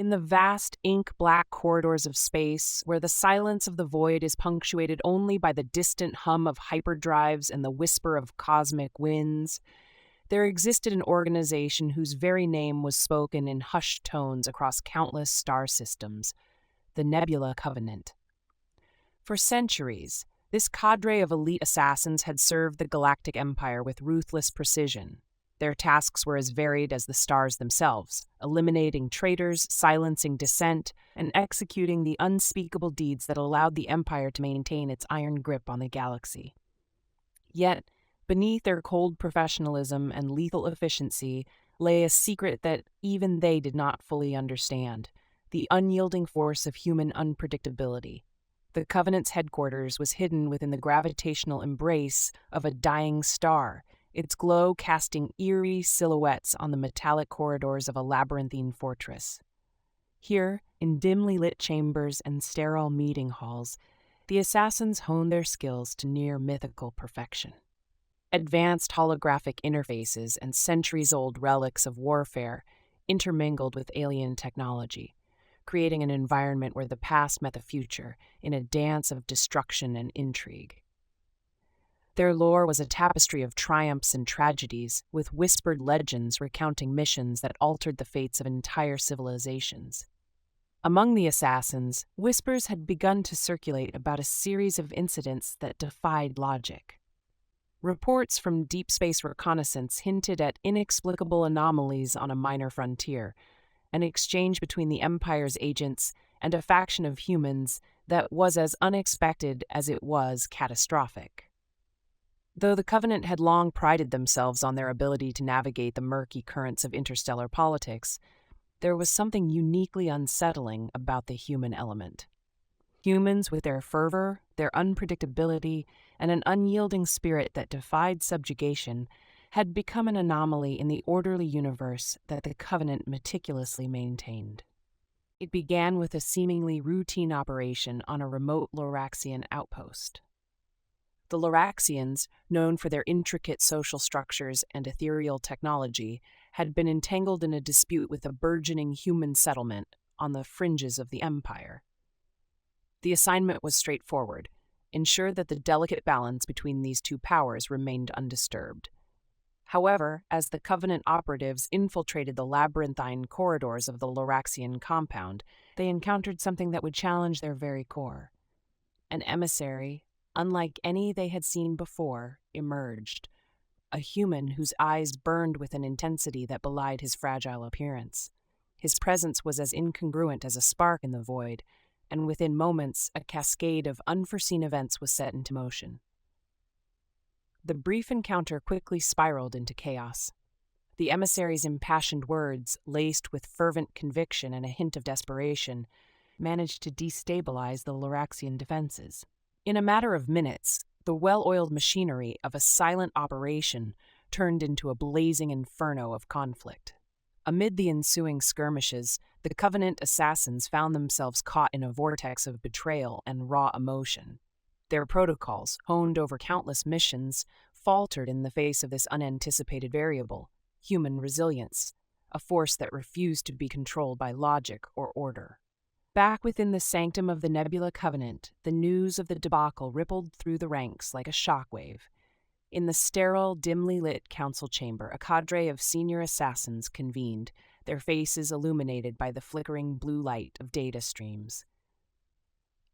In the vast ink-black corridors of space, where the silence of the void is punctuated only by the distant hum of hyperdrives and the whisper of cosmic winds, there existed an organization whose very name was spoken in hushed tones across countless star systems, the Nebula Covenant. For centuries, this cadre of elite assassins had served the Galactic Empire with ruthless precision. Their tasks were as varied as the stars themselves, eliminating traitors, silencing dissent, and executing the unspeakable deeds that allowed the Empire to maintain its iron grip on the galaxy. Yet, beneath their cold professionalism and lethal efficiency lay a secret that even they did not fully understand: the unyielding force of human unpredictability. The Covenant's headquarters was hidden within the gravitational embrace of a dying star, its glow casting eerie silhouettes on the metallic corridors of a labyrinthine fortress. Here, in dimly lit chambers and sterile meeting halls, the assassins honed their skills to near mythical perfection. Advanced holographic interfaces and centuries-old relics of warfare intermingled with alien technology, creating an environment where the past met the future in a dance of destruction and intrigue. Their lore was a tapestry of triumphs and tragedies, with whispered legends recounting missions that altered the fates of entire civilizations. Among the assassins, whispers had begun to circulate about a series of incidents that defied logic. Reports from deep space reconnaissance hinted at inexplicable anomalies on a minor frontier, an exchange between the Empire's agents and a faction of humans that was as unexpected as it was catastrophic. Though the Covenant had long prided themselves on their ability to navigate the murky currents of interstellar politics, there was something uniquely unsettling about the human element. Humans, with their fervor, their unpredictability, and an unyielding spirit that defied subjugation, had become an anomaly in the orderly universe that the Covenant meticulously maintained. It began with a seemingly routine operation on a remote Loraxian outpost. The Loraxians, known for their intricate social structures and ethereal technology, had been entangled in a dispute with a burgeoning human settlement on the fringes of the Empire. The assignment was straightforward: ensure that the delicate balance between these two powers remained undisturbed. However, as the Covenant operatives infiltrated the labyrinthine corridors of the Loraxian compound, they encountered something that would challenge their very core. An emissary, unlike any they had seen before, emerged, a human whose eyes burned with an intensity that belied his fragile appearance. His presence was as incongruent as a spark in the void, and within moments a cascade of unforeseen events was set into motion. The brief encounter quickly spiraled into chaos. The emissary's impassioned words, laced with fervent conviction and a hint of desperation, managed to destabilize the Loraxian defenses. In a matter of minutes, the well-oiled machinery of a silent operation turned into a blazing inferno of conflict. Amid the ensuing skirmishes, the Covenant assassins found themselves caught in a vortex of betrayal and raw emotion. Their protocols, honed over countless missions, faltered in the face of this unanticipated variable: human resilience, a force that refused to be controlled by logic or order. Back within the sanctum of the Nebula Covenant, the news of the debacle rippled through the ranks like a shockwave. In the sterile, dimly lit council chamber, a cadre of senior assassins convened, their faces illuminated by the flickering blue light of data streams.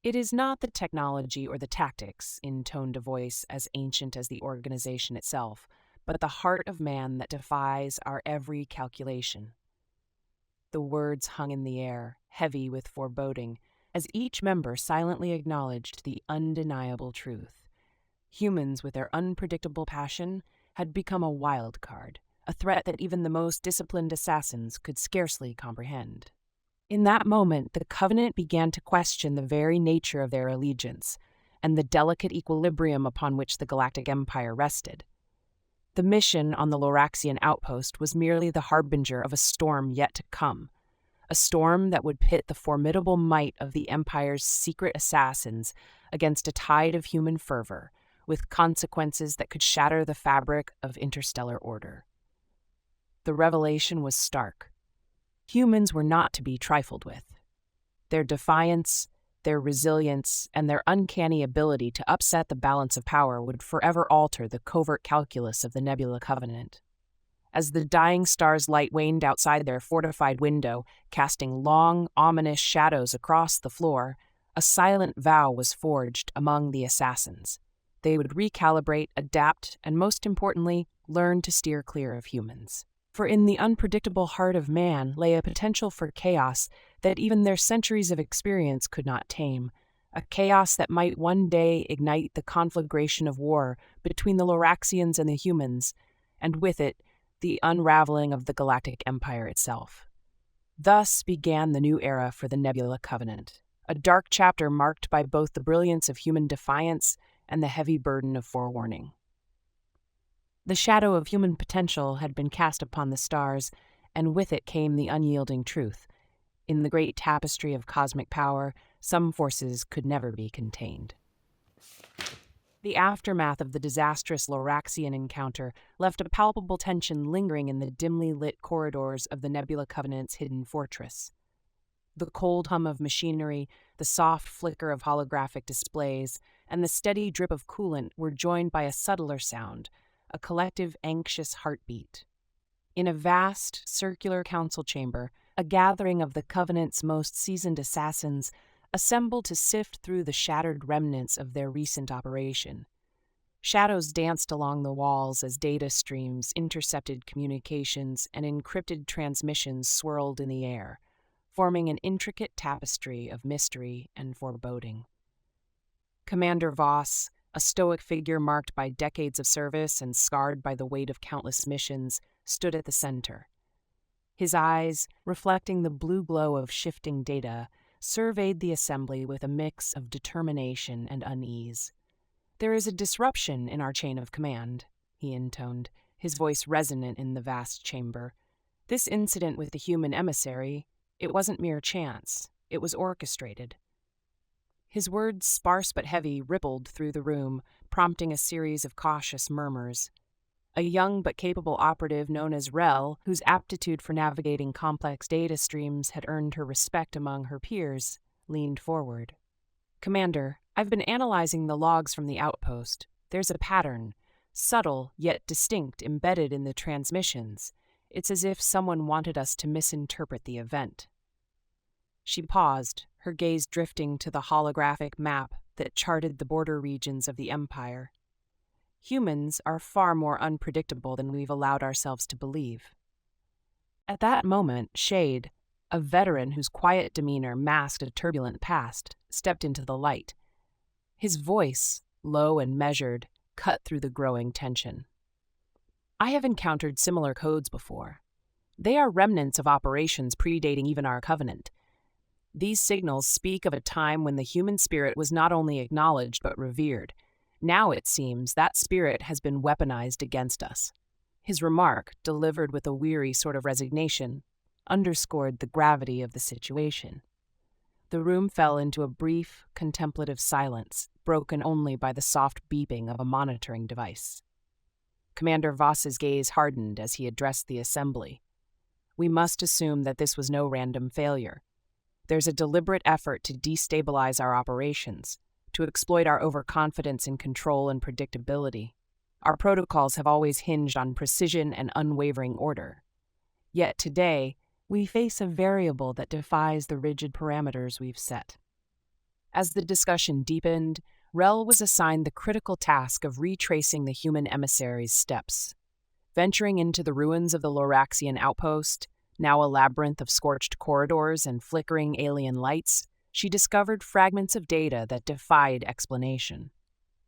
"It is not the technology or the tactics," intoned a voice as ancient as the organization itself, "but the heart of man that defies our every calculation." The words hung in the air, heavy with foreboding, as each member silently acknowledged the undeniable truth. Humans, with their unpredictable passion, had become a wild card, a threat that even the most disciplined assassins could scarcely comprehend. In that moment, the Covenant began to question the very nature of their allegiance and the delicate equilibrium upon which the Galactic Empire rested. The mission on the Loraxian outpost was merely the harbinger of a storm yet to come, a storm that would pit the formidable might of the Empire's secret assassins against a tide of human fervor, with consequences that could shatter the fabric of interstellar order. The revelation was stark. Humans were not to be trifled with. Their defiance, their resilience, and their uncanny ability to upset the balance of power would forever alter the covert calculus of the Nebula Covenant. As the dying star's light waned outside their fortified window, casting long, ominous shadows across the floor, a silent vow was forged among the assassins. They would recalibrate, adapt, and most importantly, learn to steer clear of humans. For in the unpredictable heart of man lay a potential for chaos that even their centuries of experience could not tame, a chaos that might one day ignite the conflagration of war between the Loraxians and the humans, and with it, the unraveling of the Galactic Empire itself. Thus began the new era for the Nebula Covenant, a dark chapter marked by both the brilliance of human defiance and the heavy burden of forewarning. The shadow of human potential had been cast upon the stars, and with it came the unyielding truth. In the great tapestry of cosmic power, some forces could never be contained. The aftermath of the disastrous Loraxian encounter left a palpable tension lingering in the dimly lit corridors of the Nebula Covenant's hidden fortress. The cold hum of machinery, the soft flicker of holographic displays, and the steady drip of coolant were joined by a subtler sound, a collective anxious heartbeat. In a vast, circular council chamber, a gathering of the Covenant's most seasoned assassins assembled to sift through the shattered remnants of their recent operation. Shadows danced along the walls as data streams, intercepted communications, and encrypted transmissions swirled in the air, forming an intricate tapestry of mystery and foreboding. Commander Voss, a stoic figure marked by decades of service and scarred by the weight of countless missions, stood at the center. His eyes, reflecting the blue glow of shifting data, surveyed the assembly with a mix of determination and unease. "There is a disruption in our chain of command," he intoned, his voice resonant in the vast chamber. "This incident with the human emissary, it wasn't mere chance. It was orchestrated." His words, sparse but heavy, rippled through the room, prompting a series of cautious murmurs. A young but capable operative known as Rel, whose aptitude for navigating complex data streams had earned her respect among her peers, leaned forward. "Commander, I've been analyzing the logs from the outpost. There's a pattern, subtle yet distinct, embedded in the transmissions. It's as if someone wanted us to misinterpret the event." She paused, her gaze drifting to the holographic map that charted the border regions of the Empire. Humans are far more unpredictable than we've allowed ourselves to believe. At that moment, Shade, a veteran whose quiet demeanor masked a turbulent past, stepped into the light. His voice, low and measured, cut through the growing tension. "I have encountered similar codes before. They are remnants of operations predating even our covenant. These signals speak of a time when the human spirit was not only acknowledged but revered. Now, it seems, that spirit has been weaponized against us." His remark, delivered with a weary sort of resignation, underscored the gravity of the situation. The room fell into a brief, contemplative silence, broken only by the soft beeping of a monitoring device. Commander Voss's gaze hardened as he addressed the assembly. "We must assume that this was no random failure. There's a deliberate effort to destabilize our operations, to exploit our overconfidence in control and predictability. Our protocols have always hinged on precision and unwavering order. Yet today, we face a variable that defies the rigid parameters we've set." As the discussion deepened, Rel was assigned the critical task of retracing the human emissary's steps. Venturing into the ruins of the Loraxian outpost, now a labyrinth of scorched corridors and flickering alien lights, she discovered fragments of data that defied explanation.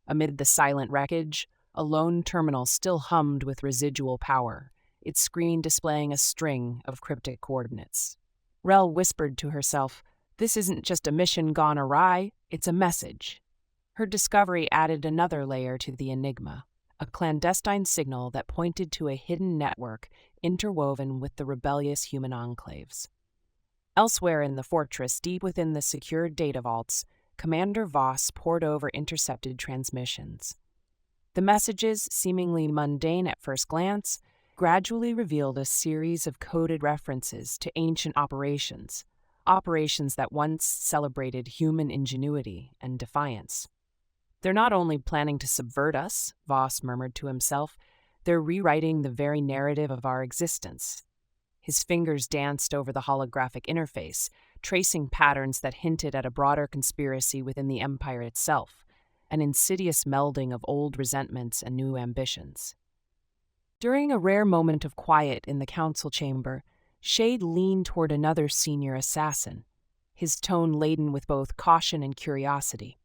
Amid the silent wreckage, a lone terminal still hummed with residual power, its screen displaying a string of cryptic coordinates. Rel whispered to herself, "This isn't just a mission gone awry, it's a message." Her discovery added another layer to the enigma, a clandestine signal that pointed to a hidden network interwoven with the rebellious human enclaves. Elsewhere in the fortress, deep within the secured data vaults, Commander Voss pored over intercepted transmissions. The messages, seemingly mundane at first glance, gradually revealed a series of coded references to ancient operations that once celebrated human ingenuity and defiance. "They're not only planning to subvert us," Voss murmured to himself, "they're rewriting the very narrative of our existence." His fingers danced over the holographic interface, tracing patterns that hinted at a broader conspiracy within the Empire itself, an insidious melding of old resentments and new ambitions. During a rare moment of quiet in the council chamber, Shade leaned toward another senior assassin, his tone laden with both caution and curiosity.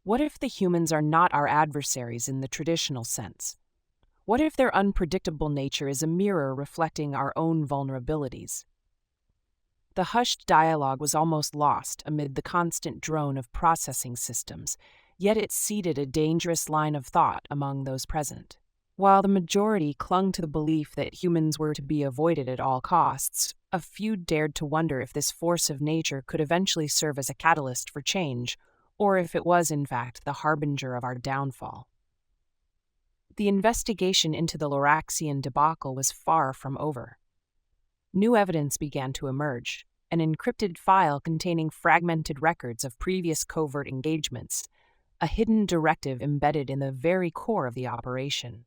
"What if the humans are not our adversaries in the traditional sense? What if their unpredictable nature is a mirror reflecting our own vulnerabilities?" The hushed dialogue was almost lost amid the constant drone of processing systems, yet it seeded a dangerous line of thought among those present. While the majority clung to the belief that humans were to be avoided at all costs, a few dared to wonder if this force of nature could eventually serve as a catalyst for change, or if it was, in fact, the harbinger of our downfall. The investigation into the Loraxian debacle was far from over. New evidence began to emerge, an encrypted file containing fragmented records of previous covert engagements, a hidden directive embedded in the very core of the operation.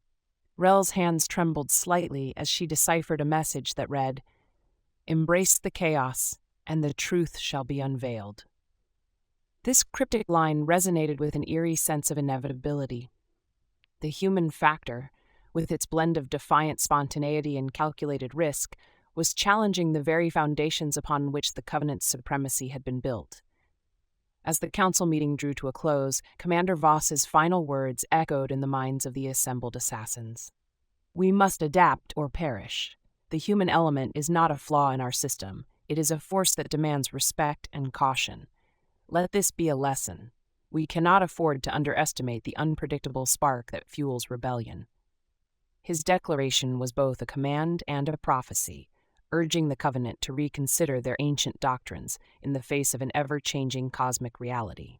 Rel's hands trembled slightly as she deciphered a message that read, "Embrace the chaos, and the truth shall be unveiled." This cryptic line resonated with an eerie sense of inevitability. The human factor, with its blend of defiant spontaneity and calculated risk, was challenging the very foundations upon which the Covenant's supremacy had been built. As the council meeting drew to a close, Commander Voss's final words echoed in the minds of the assembled assassins. "We must adapt or perish. The human element is not a flaw in our system. It is a force that demands respect and caution. Let this be a lesson. We cannot afford to underestimate the unpredictable spark that fuels rebellion." His declaration was both a command and a prophecy, urging the Covenant to reconsider their ancient doctrines in the face of an ever-changing cosmic reality.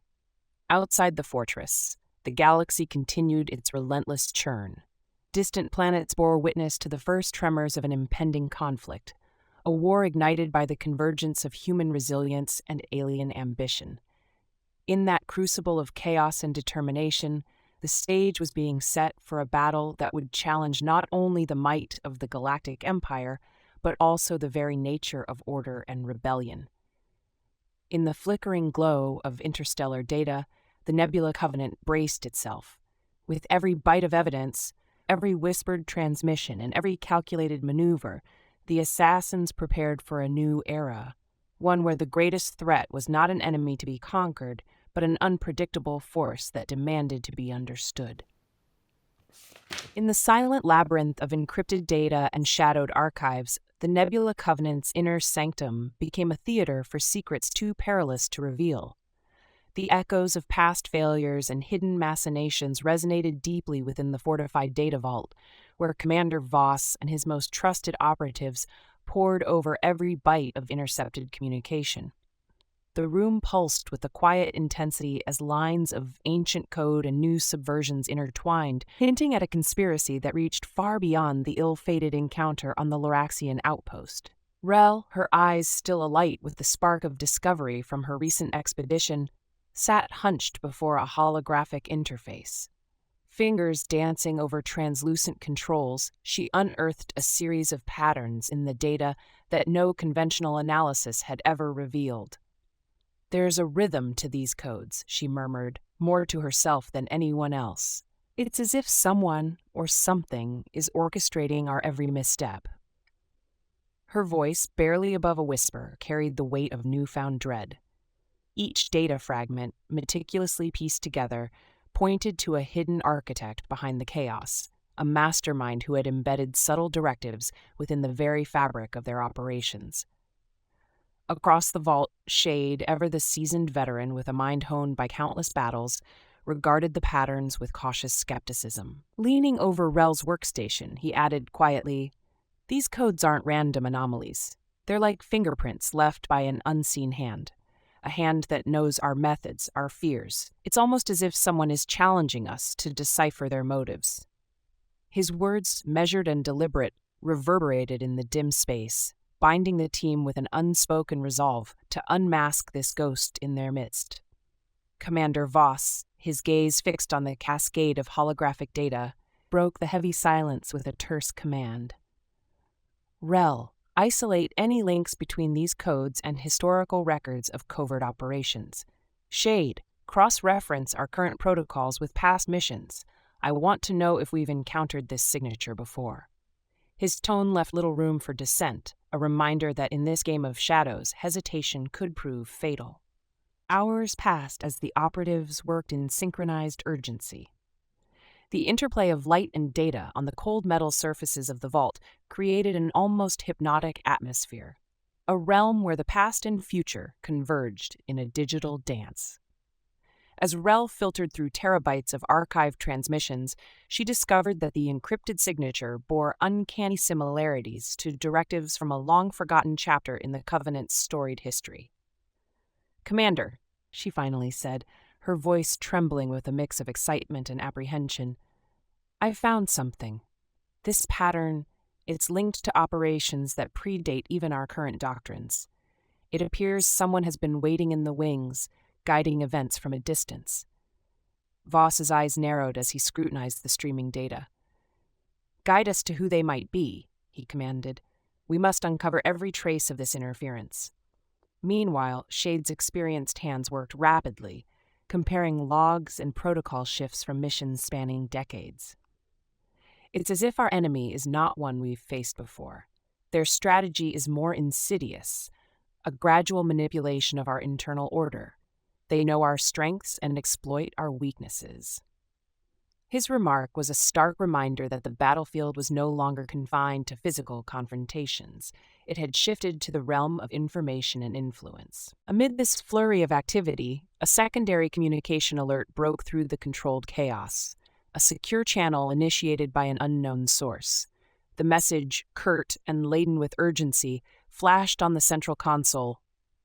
Outside the fortress, the galaxy continued its relentless churn. Distant planets bore witness to the first tremors of an impending conflict, a war ignited by the convergence of human resilience and alien ambition. In that crucible of chaos and determination, the stage was being set for a battle that would challenge not only the might of the Galactic Empire, but also the very nature of order and rebellion. In the flickering glow of interstellar data, the Nebula Covenant braced itself. With every bite of evidence, every whispered transmission, and every calculated maneuver, the assassins prepared for a new era, one where the greatest threat was not an enemy to be conquered, but an unpredictable force that demanded to be understood. In the silent labyrinth of encrypted data and shadowed archives, the Nebula Covenant's inner sanctum became a theater for secrets too perilous to reveal. The echoes of past failures and hidden machinations resonated deeply within the fortified data vault, where Commander Voss and his most trusted operatives pored over every byte of intercepted communication. The room pulsed with a quiet intensity as lines of ancient code and new subversions intertwined, hinting at a conspiracy that reached far beyond the ill-fated encounter on the Loraxian outpost. Rel, her eyes still alight with the spark of discovery from her recent expedition, sat hunched before a holographic interface. Fingers dancing over translucent controls, she unearthed a series of patterns in the data that no conventional analysis had ever revealed. "There's a rhythm to these codes," she murmured, more to herself than anyone else. "It's as if someone or something is orchestrating our every misstep." Her voice, barely above a whisper, carried the weight of newfound dread. Each data fragment, meticulously pieced together, pointed to a hidden architect behind the chaos, a mastermind who had embedded subtle directives within the very fabric of their operations. Across the vault, Shade, ever the seasoned veteran with a mind honed by countless battles, regarded the patterns with cautious skepticism. Leaning over Rel's workstation, he added quietly, "These codes aren't random anomalies. They're like fingerprints left by an unseen hand. A hand that knows our methods, our fears. It's almost as if someone is challenging us to decipher their motives." His words, measured and deliberate, reverberated in the dim space, binding the team with an unspoken resolve to unmask this ghost in their midst. Commander Voss, his gaze fixed on the cascade of holographic data, broke the heavy silence with a terse command. Rel, isolate any links between these codes and historical records of covert operations. Shade, cross-reference our current protocols with past missions. I want to know if we've encountered this signature before. His tone left little room for dissent, a reminder that in this game of shadows, hesitation could prove fatal. Hours passed as the operatives worked in synchronized urgency. The interplay of light and data on the cold metal surfaces of the vault created an almost hypnotic atmosphere, a realm where the past and future converged in a digital dance. As Rel filtered through terabytes of archived transmissions, she discovered that the encrypted signature bore uncanny similarities to directives from a long-forgotten chapter in the Covenant's storied history. "Commander," she finally said, her voice trembling with a mix of excitement and apprehension, "I've found something. This pattern, it's linked to operations that predate even our current doctrines. It appears someone has been waiting in the wings, guiding events from a distance." Voss's eyes narrowed as he scrutinized the streaming data. "Guide us to who they might be," he commanded. "We must uncover every trace of this interference." Meanwhile, Shade's experienced hands worked rapidly, comparing logs and protocol shifts from missions spanning decades. It's as if our enemy is not one we've faced before. Their strategy is more insidious, a gradual manipulation of our internal order. They know our strengths and exploit our weaknesses. His remark was a stark reminder that the battlefield was no longer confined to physical confrontations. It had shifted to the realm of information and influence. Amid this flurry of activity, a secondary communication alert broke through the controlled chaos, a secure channel initiated by an unknown source. The message, curt and laden with urgency, flashed on the central console.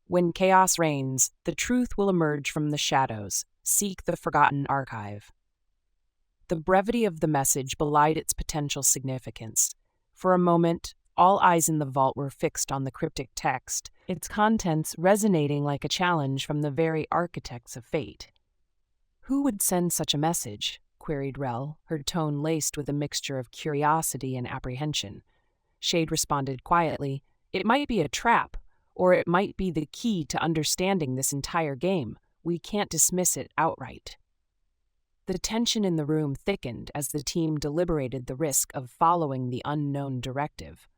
"When chaos reigns, the truth will emerge from the shadows. Seek the forgotten archive." The brevity of the message belied its potential significance. For a moment, all eyes in the vault were fixed on the cryptic text, its contents resonating like a challenge from the very architects of fate. "Who would send such a message?" queried Rel, her tone laced with a mixture of curiosity and apprehension. Shade responded quietly, "It might be a trap, or it might be the key to understanding this entire game. We can't dismiss it outright." The tension in the room thickened as the team deliberated the risk of following the unknown directive.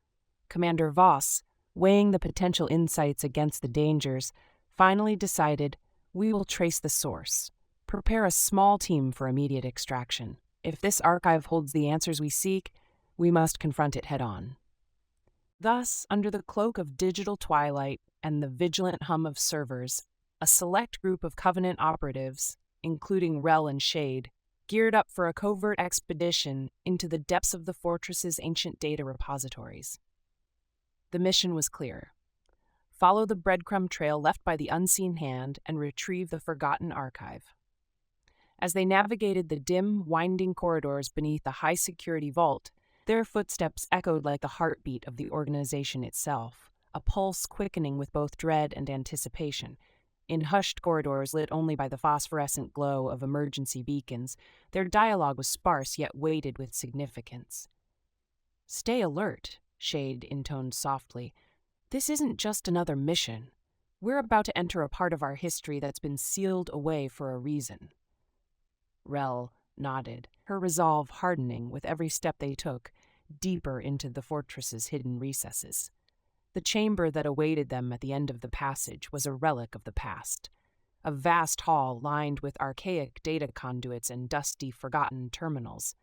Commander Voss, weighing the potential insights against the dangers, finally decided, "We will trace the source. Prepare a small team for immediate extraction. If this archive holds the answers we seek, we must confront it head-on." Thus, under the cloak of digital twilight and the vigilant hum of servers, a select group of Covenant operatives, including Rel and Shade, geared up for a covert expedition into the depths of the fortress's ancient data repositories. The mission was clear. Follow the breadcrumb trail left by the unseen hand and retrieve the forgotten archive. As they navigated the dim, winding corridors beneath the high-security vault, their footsteps echoed like the heartbeat of the organization itself, a pulse quickening with both dread and anticipation. In hushed corridors lit only by the phosphorescent glow of emergency beacons, their dialogue was sparse yet weighted with significance. "Stay alert," Shade intoned softly. "This isn't just another mission. We're about to enter a part of our history that's been sealed away for a reason." Rel nodded, her resolve hardening with every step they took, deeper into the fortress's hidden recesses. The chamber that awaited them at the end of the passage was a relic of the past, a vast hall lined with archaic data conduits and dusty, forgotten terminals.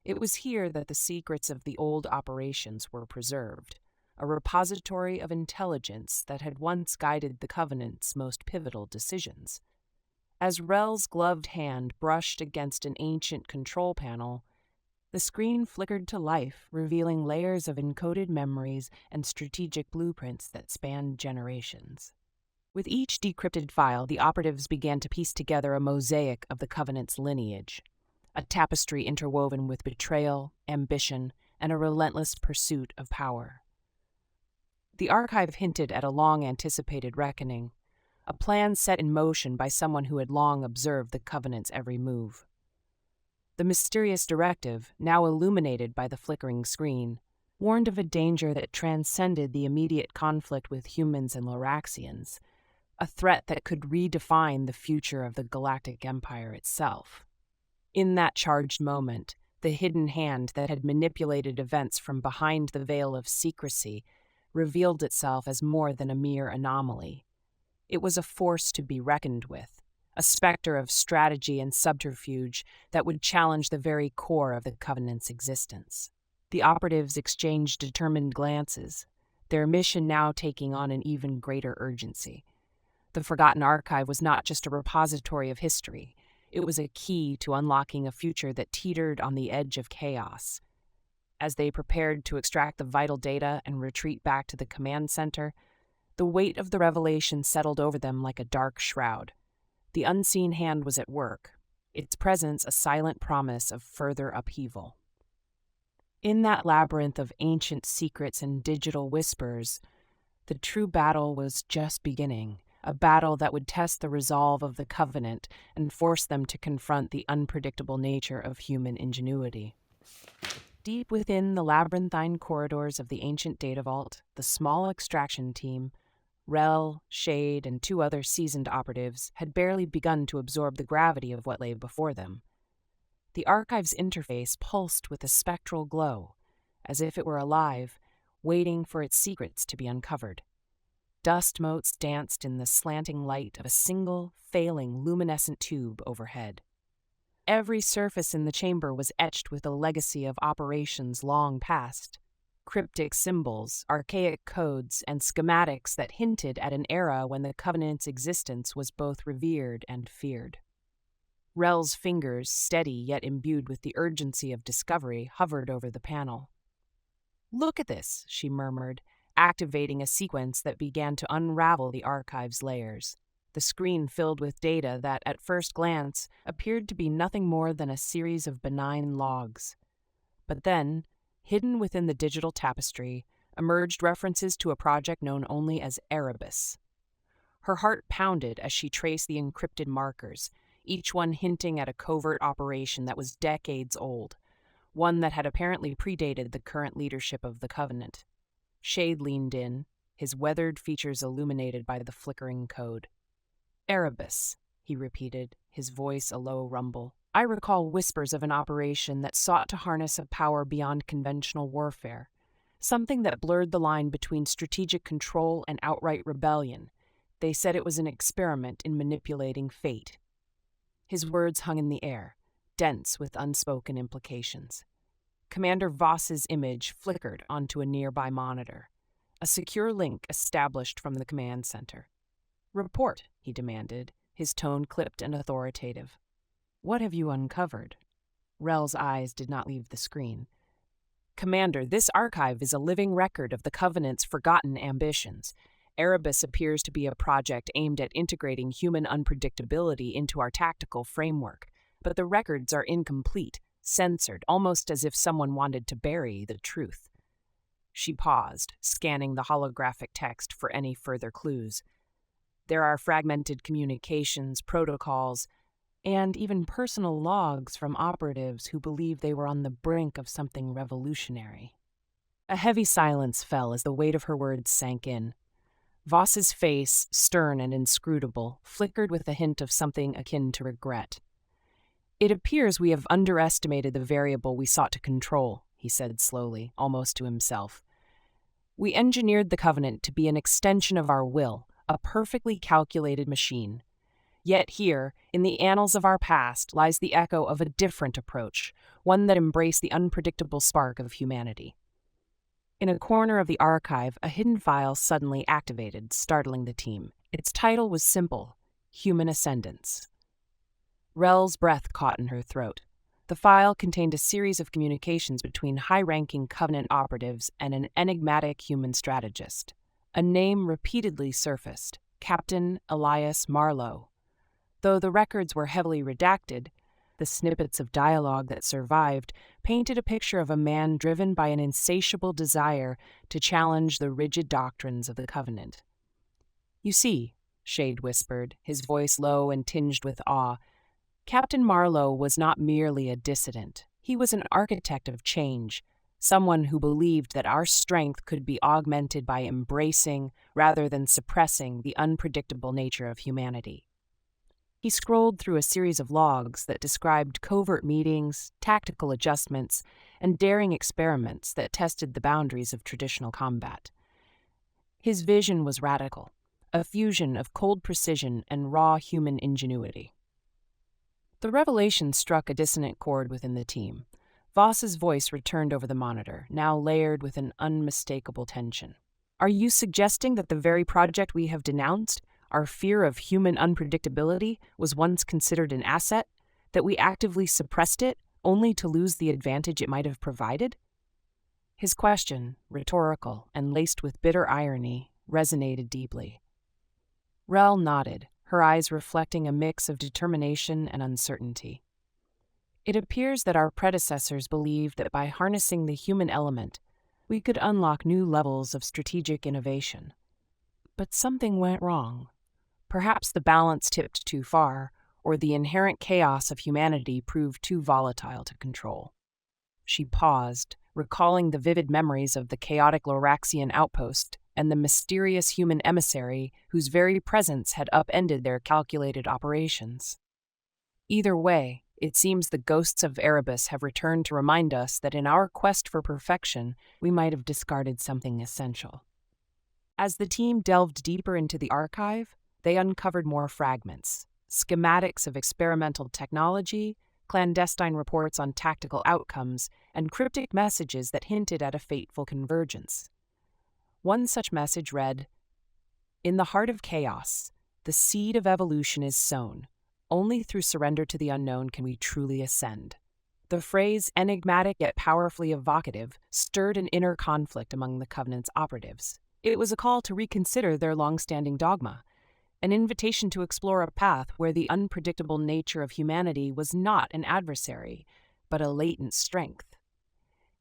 It was here that the secrets of the old operations were preserved, a repository of intelligence that had once guided the Covenant's most pivotal decisions. As Rel's gloved hand brushed against an ancient control panel, the screen flickered to life, revealing layers of encoded memories and strategic blueprints that spanned generations. With each decrypted file, the operatives began to piece together a mosaic of the Covenant's lineage. a tapestry interwoven with betrayal, ambition, and a relentless pursuit of power. The archive hinted at a long-anticipated reckoning, a plan set in motion by someone who had long observed the Covenant's every move. The mysterious directive, now illuminated by the flickering screen, warned of a danger that transcended the immediate conflict with humans and Loraxians, a threat that could redefine the future of the Galactic Empire itself. In that charged moment, the hidden hand that had manipulated events from behind the veil of secrecy revealed itself as more than a mere anomaly. It was a force to be reckoned with, a specter of strategy and subterfuge that would challenge the very core of the Covenant's existence. The operatives exchanged determined glances, their mission now taking on an even greater urgency. The Forgotten Archive was not just a repository of history. It was a key to unlocking a future that teetered on the edge of chaos. As they prepared to extract the vital data and retreat back to the command center, the weight of the revelation settled over them like a dark shroud. The unseen hand was at work, its presence a silent promise of further upheaval. In that labyrinth of ancient secrets and digital whispers, the true battle was just beginning, a battle that would test the resolve of the Covenant and force them to confront the unpredictable nature of human ingenuity. Deep within the labyrinthine corridors of the ancient data vault, the small extraction team, Rel, Shade, and 2 other seasoned operatives, had barely begun to absorb the gravity of what lay before them. The archive's interface pulsed with a spectral glow, as if it were alive, waiting for its secrets to be uncovered. Dust motes danced in the slanting light of a single, failing, luminescent tube overhead. Every surface in the chamber was etched with a legacy of operations long past, cryptic symbols, archaic codes, and schematics that hinted at an era when the Covenant's existence was both revered and feared. Rel's fingers, steady yet imbued with the urgency of discovery, hovered over the panel. "Look at this," she murmured, activating a sequence that began to unravel the archive's layers. The screen filled with data that, at first glance, appeared to be nothing more than a series of benign logs. But then, hidden within the digital tapestry, emerged references to a project known only as Erebus. Her heart pounded as she traced the encrypted markers, each one hinting at a covert operation that was decades old, one that had apparently predated the current leadership of the Covenant. Shade leaned in, his weathered features illuminated by the flickering code. "Erebus," he repeated, his voice a low rumble. "I recall whispers of an operation that sought to harness a power beyond conventional warfare, something that blurred the line between strategic control and outright rebellion. They said it was an experiment in manipulating fate." His words hung in the air, dense with unspoken implications. Commander Voss's image flickered onto a nearby monitor, a secure link established from the command center. "Report," he demanded, his tone clipped and authoritative. "What have you uncovered?" Rel's eyes did not leave the screen. "Commander, this archive is a living record of the Covenant's forgotten ambitions. Erebus appears to be a project aimed at integrating human unpredictability into our tactical framework, but the records are incomplete, censored, almost as if someone wanted to bury the truth." She paused, scanning the holographic text for any further clues. "There are fragmented communications, protocols, and even personal logs from operatives who believe they were on the brink of something revolutionary." A heavy silence fell as the weight of her words sank in. Voss's face, stern and inscrutable, flickered with a hint of something akin to regret. "It appears we have underestimated the variable we sought to control," he said slowly, almost to himself. "We engineered the Covenant to be an extension of our will, a perfectly calculated machine. Yet here, in the annals of our past, lies the echo of a different approach, one that embraced the unpredictable spark of humanity." In a corner of the archive, a hidden file suddenly activated, startling the team. Its title was simple: Human Ascendance. Rel's breath caught in her throat. The file contained a series of communications between high-ranking Covenant operatives and an enigmatic human strategist. A name repeatedly surfaced: Captain Elias Marlowe. Though the records were heavily redacted, The snippets of dialogue that survived painted a picture of a man driven by an insatiable desire to challenge the rigid doctrines of the Covenant. "You see," Shade whispered, his voice low and tinged with awe, "Captain Marlowe was not merely a dissident. He was an architect of change, someone who believed that our strength could be augmented by embracing rather than suppressing the unpredictable nature of humanity." He scrolled through a series of logs that described covert meetings, tactical adjustments, and daring experiments that tested the boundaries of traditional combat. His vision was radical, a fusion of cold precision and raw human ingenuity. The revelation struck a dissonant chord within the team. Voss's voice returned over the monitor, now layered with an unmistakable tension. "Are you suggesting that the very project we have denounced, our fear of human unpredictability, was once considered an asset, that we actively suppressed it, only to lose the advantage it might have provided?" His question, rhetorical and laced with bitter irony, resonated deeply. Rel nodded, her eyes reflecting a mix of determination and uncertainty. "It appears that our predecessors believed that by harnessing the human element, we could unlock new levels of strategic innovation. But something went wrong. Perhaps the balance tipped too far, or the inherent chaos of humanity proved too volatile to control." She paused, recalling the vivid memories of the chaotic Loraxian outpost and the mysterious human emissary whose very presence had upended their calculated operations. "Either way, it seems the ghosts of Erebus have returned to remind us that in our quest for perfection, we might have discarded something essential." As the team delved deeper into the archive, they uncovered more fragments, schematics of experimental technology, clandestine reports on tactical outcomes, and cryptic messages that hinted at a fateful convergence. One such message read, "In the heart of chaos, the seed of evolution is sown. Only through surrender to the unknown can we truly ascend." The phrase, enigmatic yet powerfully evocative, stirred an inner conflict among the Covenant's operatives. It was a call to reconsider their long-standing dogma, an invitation to explore a path where the unpredictable nature of humanity was not an adversary, but a latent strength.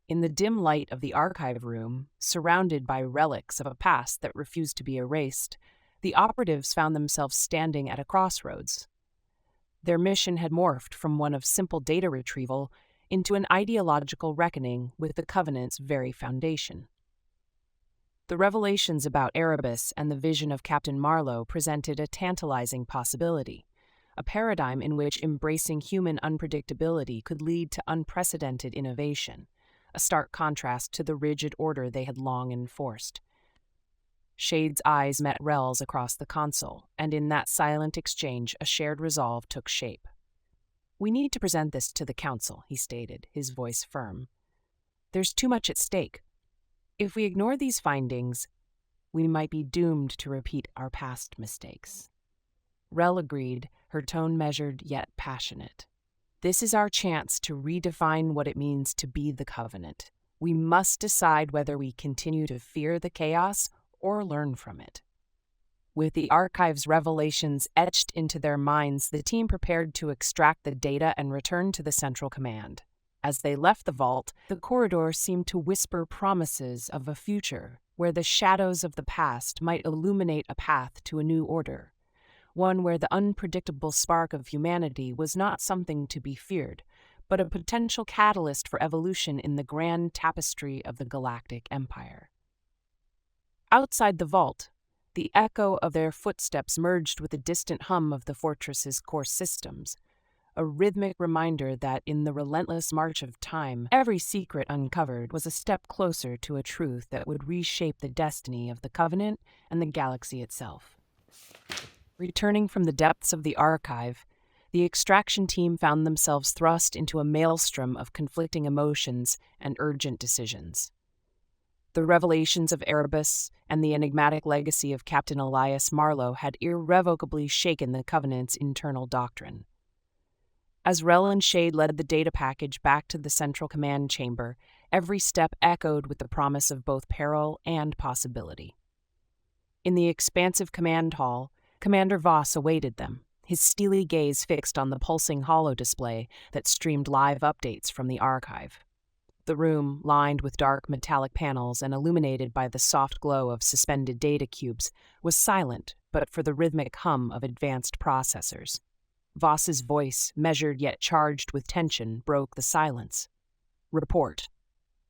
In the dim light of the archive room, surrounded by relics of a past that refused to be erased, the operatives found themselves standing at a crossroads. Their mission had morphed from one of simple data retrieval into an ideological reckoning with the Covenant's very foundation. The revelations about Erebus and the vision of Captain Marlowe presented a tantalizing possibility, a paradigm in which embracing human unpredictability could lead to unprecedented innovation, a stark contrast to the rigid order they had long enforced. Shade's eyes met Rel's across the console, and in that silent exchange a shared resolve took shape. "We need to present this to the Council," he stated, his voice firm. "There's too much at stake. If we ignore these findings, we might be doomed to repeat our past mistakes." Rel agreed, her tone measured yet passionate. "This is our chance to redefine what it means to be the Covenant. We must decide whether we continue to fear the chaos or learn from it." With the archive's revelations etched into their minds, the team prepared to extract the data and return to the central command. As they left the vault, the corridor seemed to whisper promises of a future where the shadows of the past might illuminate a path to a new order, one where the unpredictable spark of humanity was not something to be feared, but a potential catalyst for evolution in the grand tapestry of the Galactic Empire. Outside the vault, the echo of their footsteps merged with the distant hum of the fortress's core systems, a rhythmic reminder that in the relentless march of time, every secret uncovered was a step closer to a truth that would reshape the destiny of the Covenant and the galaxy itself. Returning from the depths of the archive, the extraction team found themselves thrust into a maelstrom of conflicting emotions and urgent decisions. The revelations of Erebus and the enigmatic legacy of Captain Elias Marlowe had irrevocably shaken the Covenant's internal doctrine. As Rel and Shade led the data package back to the central command chamber, every step echoed with the promise of both peril and possibility. In the expansive command hall, Commander Voss awaited them, his steely gaze fixed on the pulsing holo display that streamed live updates from the archive. The room, lined with dark metallic panels and illuminated by the soft glow of suspended data cubes, was silent but for the rhythmic hum of advanced processors. Voss's voice, measured yet charged with tension, broke the silence. "Report."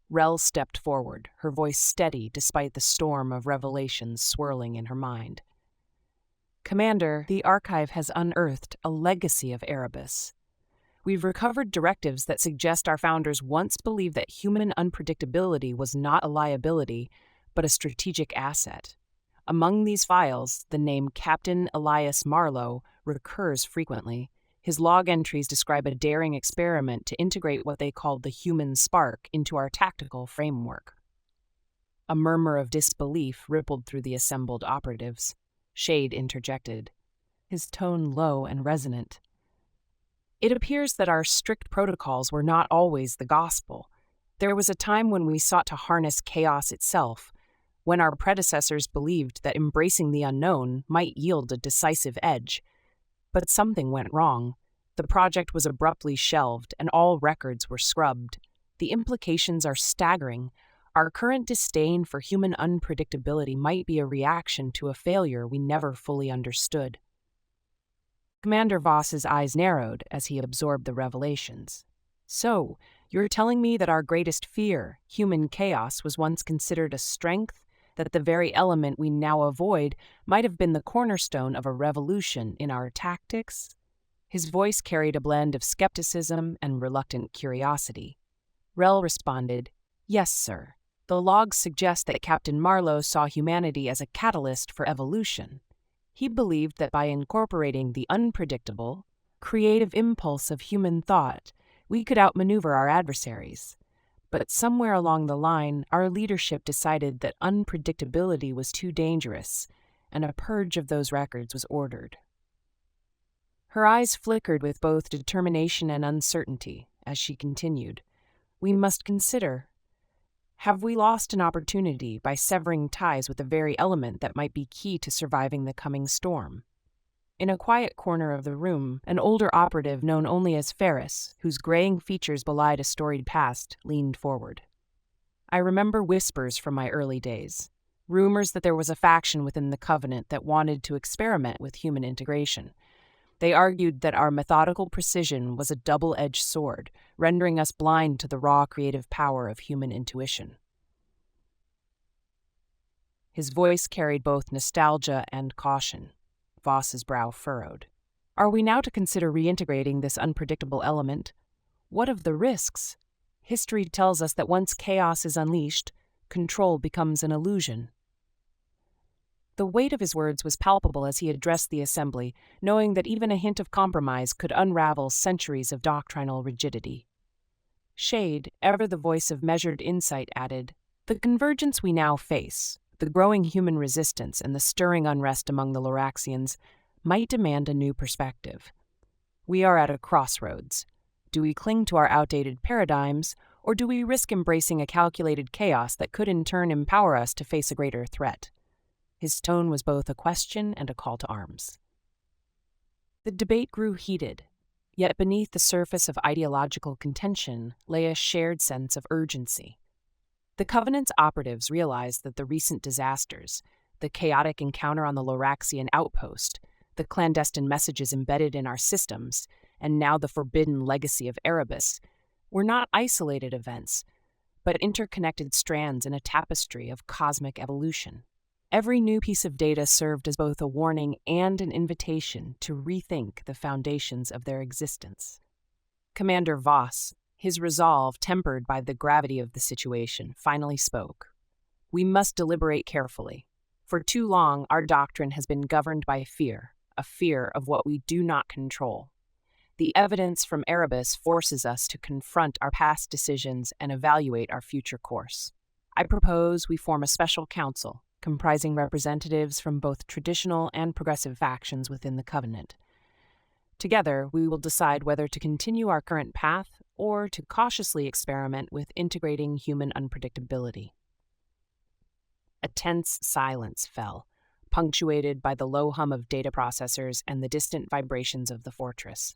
Rel stepped forward, her voice steady despite the storm of revelations swirling in her mind. "Commander, the archive has unearthed a legacy of Erebus. We've recovered directives that suggest our founders once believed that human unpredictability was not a liability, but a strategic asset. Among these files, the name Captain Elias Marlowe recurs frequently. His log entries describe a daring experiment to integrate what they called the human spark into our tactical framework." A murmur of disbelief rippled through the assembled operatives. Shade interjected, his tone low and resonant. "It appears that our strict protocols were not always the gospel. There was a time when we sought to harness chaos itself, when our predecessors believed that embracing the unknown might yield a decisive edge. But something went wrong. The project was abruptly shelved, and all records were scrubbed. The implications are staggering. Our current disdain for human unpredictability might be a reaction to a failure we never fully understood." Commander Voss's eyes narrowed as he absorbed the revelations. "So, you're telling me that our greatest fear, human chaos, was once considered a strength, that the very element we now avoid might have been the cornerstone of a revolution in our tactics?" His voice carried a blend of skepticism and reluctant curiosity. Rel responded, "Yes, sir. The logs suggest that Captain Marlowe saw humanity as a catalyst for evolution. He believed that by incorporating the unpredictable, creative impulse of human thought, we could outmaneuver our adversaries. But somewhere along the line, our leadership decided that unpredictability was too dangerous, and a purge of those records was ordered." Her eyes flickered with both determination and uncertainty as she continued, "We must consider, have we lost an opportunity by severing ties with the very element that might be key to surviving the coming storm?" In a quiet corner of the room, an older operative known only as Ferris, whose graying features belied a storied past, leaned forward. "I remember whispers from my early days, rumors that there was a faction within the Covenant that wanted to experiment with human integration. They argued that our methodical precision was a double-edged sword, rendering us blind to the raw creative power of human intuition." His voice carried both nostalgia and caution. Voss's brow furrowed. "Are we now to consider reintegrating this unpredictable element? What of the risks? History tells us that once chaos is unleashed, control becomes an illusion." The weight of his words was palpable as he addressed the assembly, knowing that even a hint of compromise could unravel centuries of doctrinal rigidity. Shade, ever the voice of measured insight, added, "The convergence we now face, the growing human resistance and the stirring unrest among the Loraxians, might demand a new perspective. We are at a crossroads. Do we cling to our outdated paradigms, or do we risk embracing a calculated chaos that could in turn empower us to face a greater threat?" His tone was both a question and a call to arms. The debate grew heated, yet beneath the surface of ideological contention lay a shared sense of urgency. The Covenant's operatives realized that the recent disasters, the chaotic encounter on the Loraxian outpost, the clandestine messages embedded in our systems, and now the forbidden legacy of Erebus, were not isolated events, but interconnected strands in a tapestry of cosmic evolution. Every new piece of data served as both a warning and an invitation to rethink the foundations of their existence. Commander Voss, his resolve tempered by the gravity of the situation, finally spoke. "We must deliberate carefully. For too long, our doctrine has been governed by fear, a fear of what we do not control. The evidence from Erebus forces us to confront our past decisions and evaluate our future course. I propose we form a special council comprising representatives from both traditional and progressive factions within the Covenant. Together, we will decide whether to continue our current path or to cautiously experiment with integrating human unpredictability." A tense silence fell, punctuated by the low hum of data processors and the distant vibrations of the fortress.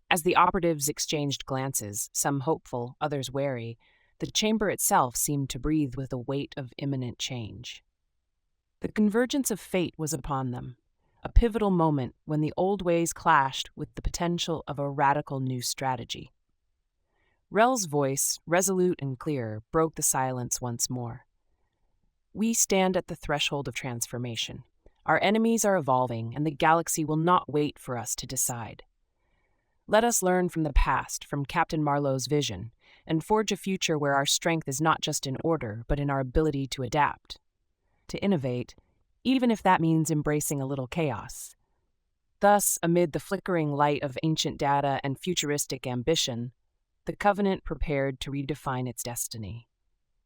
As the operatives exchanged glances, some hopeful, others wary, the chamber itself seemed to breathe with the weight of imminent change. The convergence of fate was upon them, a pivotal moment when the old ways clashed with the potential of a radical new strategy. Rel's voice, resolute and clear, broke the silence once more. We stand at the threshold of transformation. Our enemies are evolving, and the galaxy will not wait for us to decide. Let us learn from the past, from Captain Marlowe's vision, and forge a future where our strength is not just in order, but in our ability to adapt, to innovate, even if that means embracing a little chaos. Thus, amid the flickering light of ancient data and futuristic ambition, the Covenant prepared to redefine its destiny.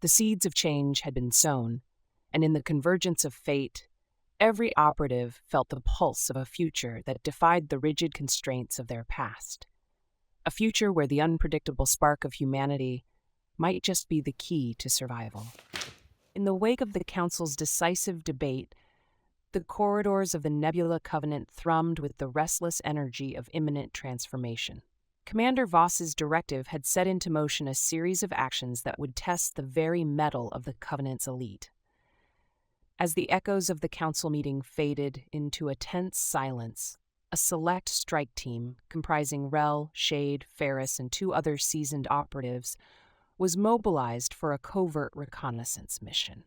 The seeds of change had been sown, and in the convergence of fate, every operative felt the pulse of a future that defied the rigid constraints of their past. A future where the unpredictable spark of humanity might just be the key to survival. In the wake of the Council's decisive debate, the corridors of the Nebula Covenant thrummed with the restless energy of imminent transformation. Commander Voss's directive had set into motion a series of actions that would test the very mettle of the Covenant's elite. As the echoes of the council meeting faded into a tense silence, a select strike team, comprising Rel, Shade, Ferris, and 2 other seasoned operatives, was mobilized for a covert reconnaissance mission.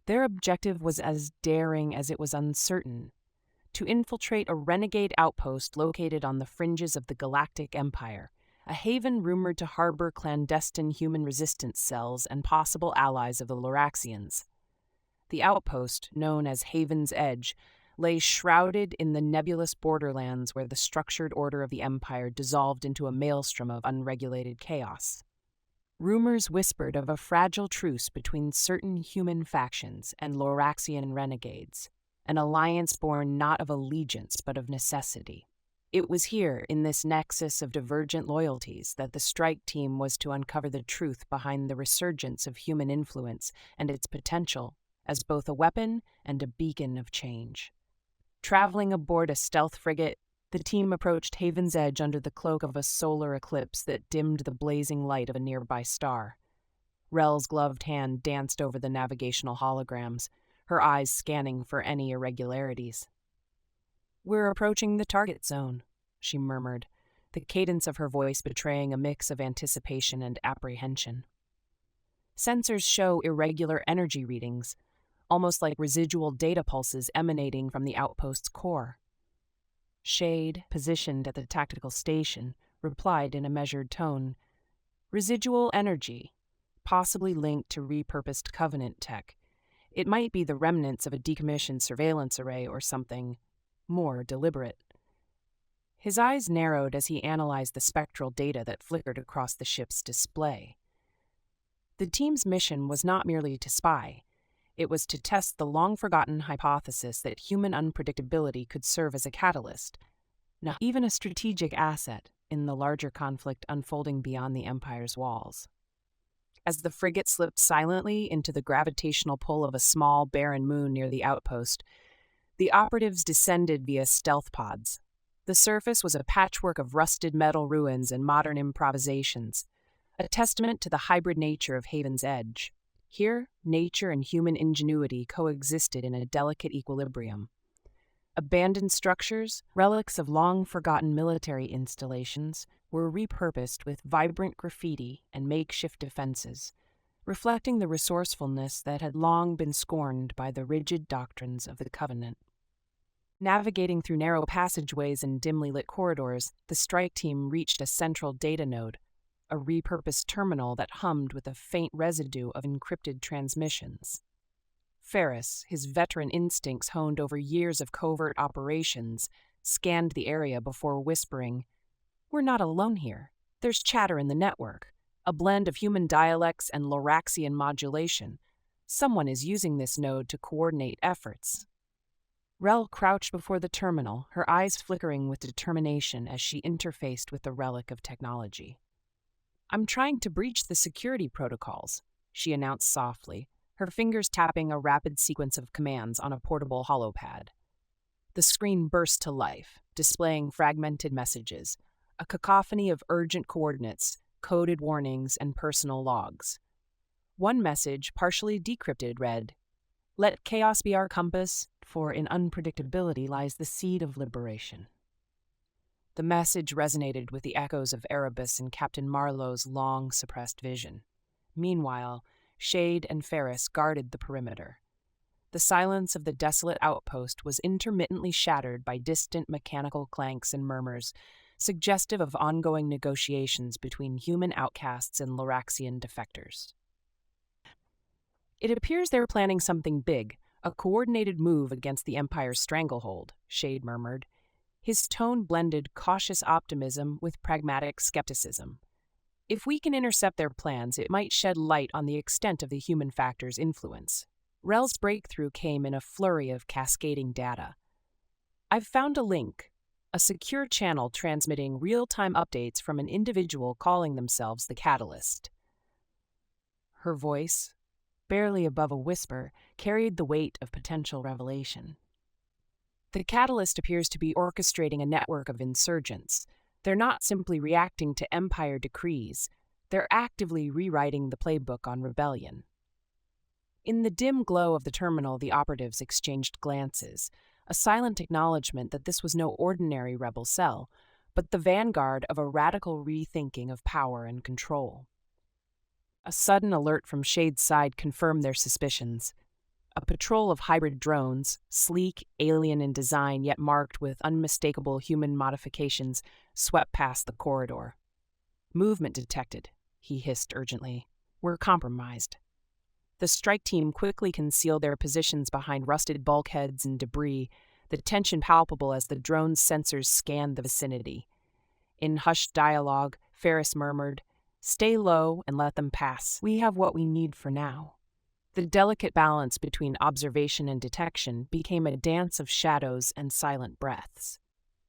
Their objective was as daring as it was uncertain: to infiltrate a renegade outpost located on the fringes of the Galactic Empire, a haven rumored to harbor clandestine human resistance cells and possible allies of the Loraxians. The outpost, known as Haven's Edge, lay shrouded in the nebulous borderlands where the structured order of the Empire dissolved into a maelstrom of unregulated chaos. Rumors whispered of a fragile truce between certain human factions and Loraxian renegades, an alliance born not of allegiance but of necessity. It was here, in this nexus of divergent loyalties, that the strike team was to uncover the truth behind the resurgence of human influence and its potential as both a weapon and a beacon of change. Traveling aboard a stealth frigate, the team approached Haven's Edge under the cloak of a solar eclipse that dimmed the blazing light of a nearby star. Rel's gloved hand danced over the navigational holograms, her eyes scanning for any irregularities. "We're approaching the target zone," she murmured, the cadence of her voice betraying a mix of anticipation and apprehension. Sensors show irregular energy readings, almost like residual data pulses emanating from the outpost's core. Shade, positioned at the tactical station, replied in a measured tone, "Residual energy, possibly linked to repurposed Covenant tech. It might be the remnants of a decommissioned surveillance array or something more deliberate." His eyes narrowed as he analyzed the spectral data that flickered across the ship's display. The team's mission was not merely to spy. It was to test the long-forgotten hypothesis that human unpredictability could serve as a catalyst, not even a strategic asset, in the larger conflict unfolding beyond the Empire's walls. As the frigate slipped silently into the gravitational pull of a small, barren moon near the outpost, the operatives descended via stealth pods. The surface was a patchwork of rusted metal ruins and modern improvisations, a testament to the hybrid nature of Haven's Edge. Here, nature and human ingenuity coexisted in a delicate equilibrium. Abandoned structures, relics of long-forgotten military installations, were repurposed with vibrant graffiti and makeshift defenses, reflecting the resourcefulness that had long been scorned by the rigid doctrines of the Covenant. Navigating through narrow passageways and dimly lit corridors, the strike team reached a central data node, a repurposed terminal that hummed with a faint residue of encrypted transmissions. Ferris, his veteran instincts honed over years of covert operations, scanned the area before whispering, "We're not alone here. There's chatter in the network, a blend of human dialects and Loraxian modulation. Someone is using this node to coordinate efforts." Rel crouched before the terminal, her eyes flickering with determination as she interfaced with the relic of technology. "I'm trying to breach the security protocols," she announced softly, her fingers tapping a rapid sequence of commands on a portable holopad. The screen burst to life, displaying fragmented messages, a cacophony of urgent coordinates, coded warnings, and personal logs. One message, partially decrypted, read, "Let chaos be our compass, for in unpredictability lies the seed of liberation." The message resonated with the echoes of Erebus and Captain Marlowe's long-suppressed vision. Meanwhile, Shade and Ferris guarded the perimeter. The silence of the desolate outpost was intermittently shattered by distant mechanical clanks and murmurs, suggestive of ongoing negotiations between human outcasts and Loraxian defectors. "It appears they're planning something big, a coordinated move against the Empire's stranglehold," Shade murmured. His tone blended cautious optimism with pragmatic skepticism. "If we can intercept their plans, it might shed light on the extent of the human factor's influence." Rel's breakthrough came in a flurry of cascading data. "I've found a link, a secure channel transmitting real-time updates from an individual calling themselves the Catalyst." Her voice, barely above a whisper, carried the weight of potential revelation. "The Catalyst appears to be orchestrating a network of insurgents. They're not simply reacting to Empire decrees, they're actively rewriting the playbook on rebellion." In the dim glow of the terminal, the operatives exchanged glances, a silent acknowledgement that this was no ordinary rebel cell, but the vanguard of a radical rethinking of power and control. A sudden alert from Shade's side confirmed their suspicions. A patrol of hybrid drones, sleek, alien in design yet marked with unmistakable human modifications, swept past the corridor. "Movement detected," he hissed urgently. "We're compromised." The strike team quickly concealed their positions behind rusted bulkheads and debris, the tension palpable as the drone's sensors scanned the vicinity. In hushed dialogue, Ferris murmured, "Stay low and let them pass. We have what we need for now." The delicate balance between observation and detection became a dance of shadows and silent breaths.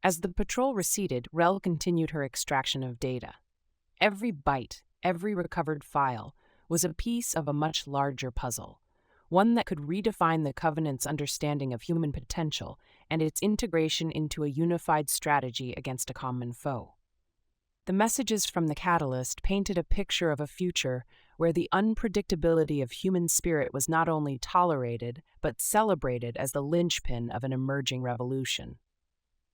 As the patrol receded, Rel continued her extraction of data. Every byte, every recovered file, was a piece of a much larger puzzle, one that could redefine the Covenant's understanding of human potential and its integration into a unified strategy against a common foe. The messages from the Catalyst painted a picture of a future where the unpredictability of human spirit was not only tolerated, but celebrated as the linchpin of an emerging revolution.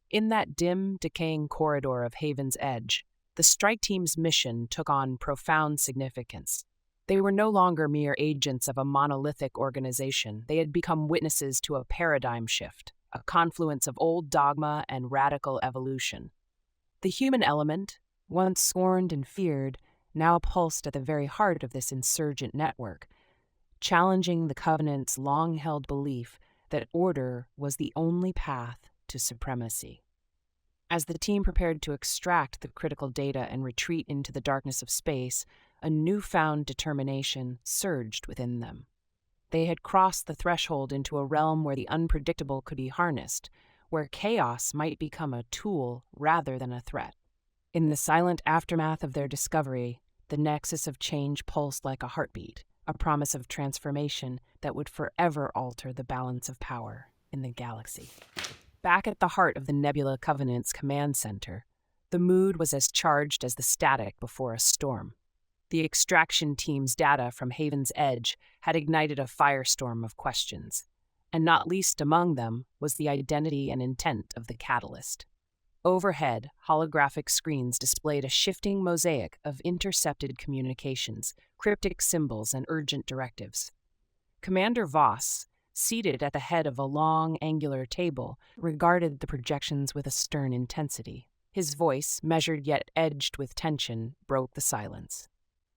In that dim, decaying corridor of Haven's Edge, the strike team's mission took on profound significance. They were no longer mere agents of a monolithic organization. They had become witnesses to a paradigm shift, a confluence of old dogma and radical evolution. The human element, once scorned and feared, now pulsed at the very heart of this insurgent network, challenging the Covenant's long-held belief that order was the only path to supremacy. As the team prepared to extract the critical data and retreat into the darkness of space, a newfound determination surged within them. They had crossed the threshold into a realm where the unpredictable could be harnessed, where chaos might become a tool rather than a threat. In the silent aftermath of their discovery, the Nexus of Change pulsed like a heartbeat, a promise of transformation that would forever alter the balance of power in the galaxy. Back at the heart of the Nebula Covenant's command center, the mood was as charged as the static before a storm. The extraction team's data from Haven's Edge had ignited a firestorm of questions, and not least among them was the identity and intent of the Catalyst. Overhead, holographic screens displayed a shifting mosaic of intercepted communications, cryptic symbols, and urgent directives. Commander Voss, seated at the head of a long, angular table, regarded the projections with a stern intensity. His voice, measured yet edged with tension, broke the silence.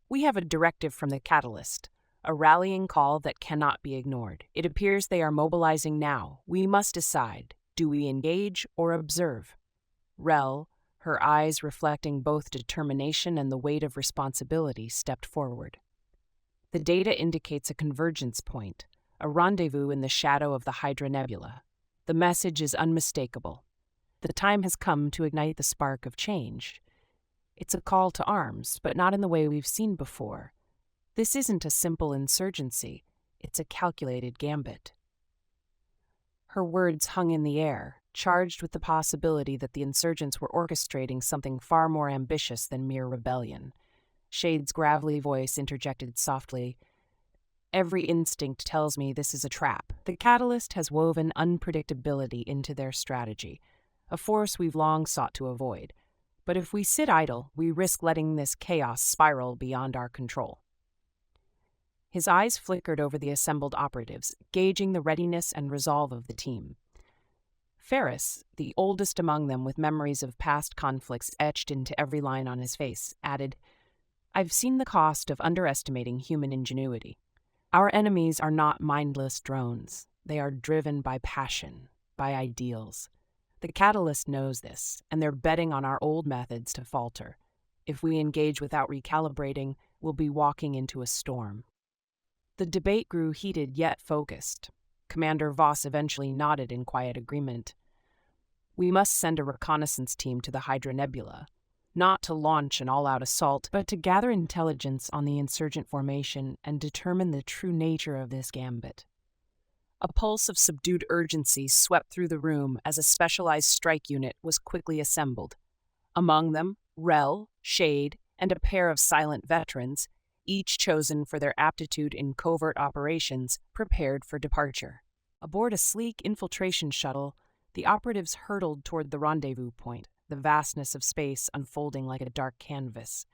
"We have a directive from the Catalyst, a rallying call that cannot be ignored. It appears they are mobilizing now. We must decide, do we engage or observe?" Rel, her eyes reflecting both determination and the weight of responsibility, stepped forward. "The data indicates a convergence point, a rendezvous in the shadow of the Hydra Nebula. The message is unmistakable. The time has come to ignite the spark of change. It's a call to arms, but not in the way we've seen before. This isn't a simple insurgency. It's a calculated gambit." Her words hung in the air, charged with the possibility that the insurgents were orchestrating something far more ambitious than mere rebellion. Shade's gravelly voice interjected softly, "Every instinct tells me this is a trap. The Catalyst has woven unpredictability into their strategy, a force we've long sought to avoid. But if we sit idle, we risk letting this chaos spiral beyond our control." His eyes flickered over the assembled operatives, gauging the readiness and resolve of the team. Ferris, the oldest among them with memories of past conflicts etched into every line on his face, added, "I've seen the cost of underestimating human ingenuity. Our enemies are not mindless drones. They are driven by passion, by ideals. The Catalyst knows this, and they're betting on our old methods to falter. If we engage without recalibrating, we'll be walking into a storm." The debate grew heated yet focused. Commander Voss eventually nodded in quiet agreement. "We must send a reconnaissance team to the Hydra Nebula, not to launch an all-out assault, but to gather intelligence on the insurgent formation and determine the true nature of this gambit." A pulse of subdued urgency swept through the room as a specialized strike unit was quickly assembled. Among them, Rel, Shade, and a pair of silent veterans, each chosen for their aptitude in covert operations, prepared for departure. Aboard a sleek infiltration shuttle, the operatives hurtled toward the rendezvous point, the vastness of space unfolding like a dark canvas.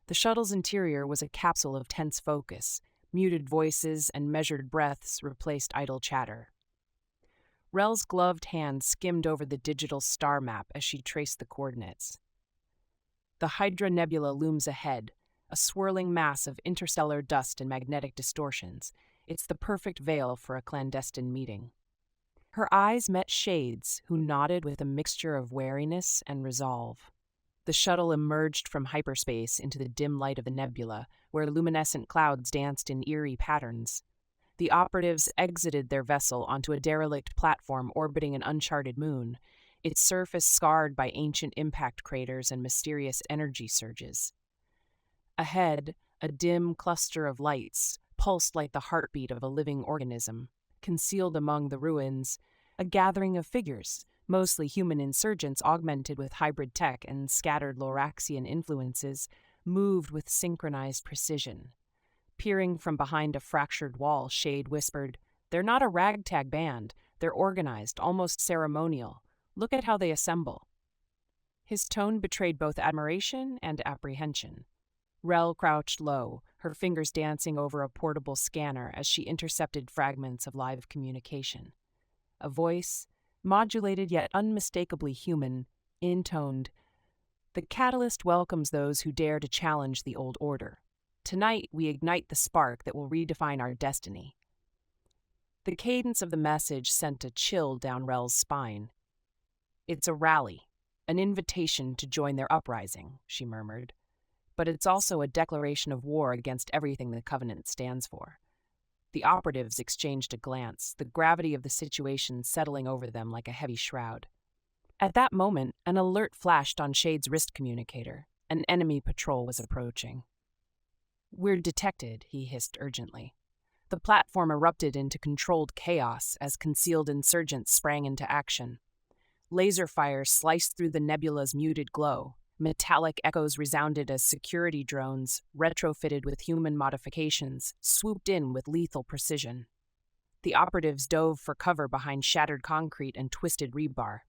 The shuttle's interior was a capsule of tense focus. Muted voices and measured breaths replaced idle chatter. Rel's gloved hand skimmed over the digital star map as she traced the coordinates. The Hydra Nebula looms ahead, a swirling mass of interstellar dust and magnetic distortions. It's the perfect veil for a clandestine meeting. Her eyes met Shade's, who nodded with a mixture of wariness and resolve. The shuttle emerged from hyperspace into the dim light of the nebula, where luminescent clouds danced in eerie patterns. The operatives exited their vessel onto a derelict platform orbiting an uncharted moon, its surface scarred by ancient impact craters and mysterious energy surges. Ahead, a dim cluster of lights pulsed like the heartbeat of a living organism. Concealed among the ruins, a gathering of figures, mostly human insurgents augmented with hybrid tech and scattered Loraxian influences, moved with synchronized precision. Peering from behind a fractured wall, Shade whispered, "They're not a ragtag band. They're organized, almost ceremonial. Look at how they assemble." His tone betrayed both admiration and apprehension. Rel crouched low, her fingers dancing over a portable scanner as she intercepted fragments of live communication. A voice, modulated yet unmistakably human, intoned, "The Catalyst welcomes those who dare to challenge the old order. Tonight we ignite the spark that will redefine our destiny." The cadence of the message sent a chill down Rel's spine. "It's a rally, an invitation to join their uprising," she murmured. "But it's also a declaration of war against everything the Covenant stands for." The operatives exchanged a glance, the gravity of the situation settling over them like a heavy shroud. At that moment, an alert flashed on Shade's wrist communicator. An enemy patrol was approaching. "We're detected," he hissed urgently. The platform erupted into controlled chaos as concealed insurgents sprang into action. Laser fire sliced through the nebula's muted glow. Metallic echoes resounded as security drones, retrofitted with human modifications, swooped in with lethal precision. The operatives dove for cover behind shattered concrete and twisted rebar.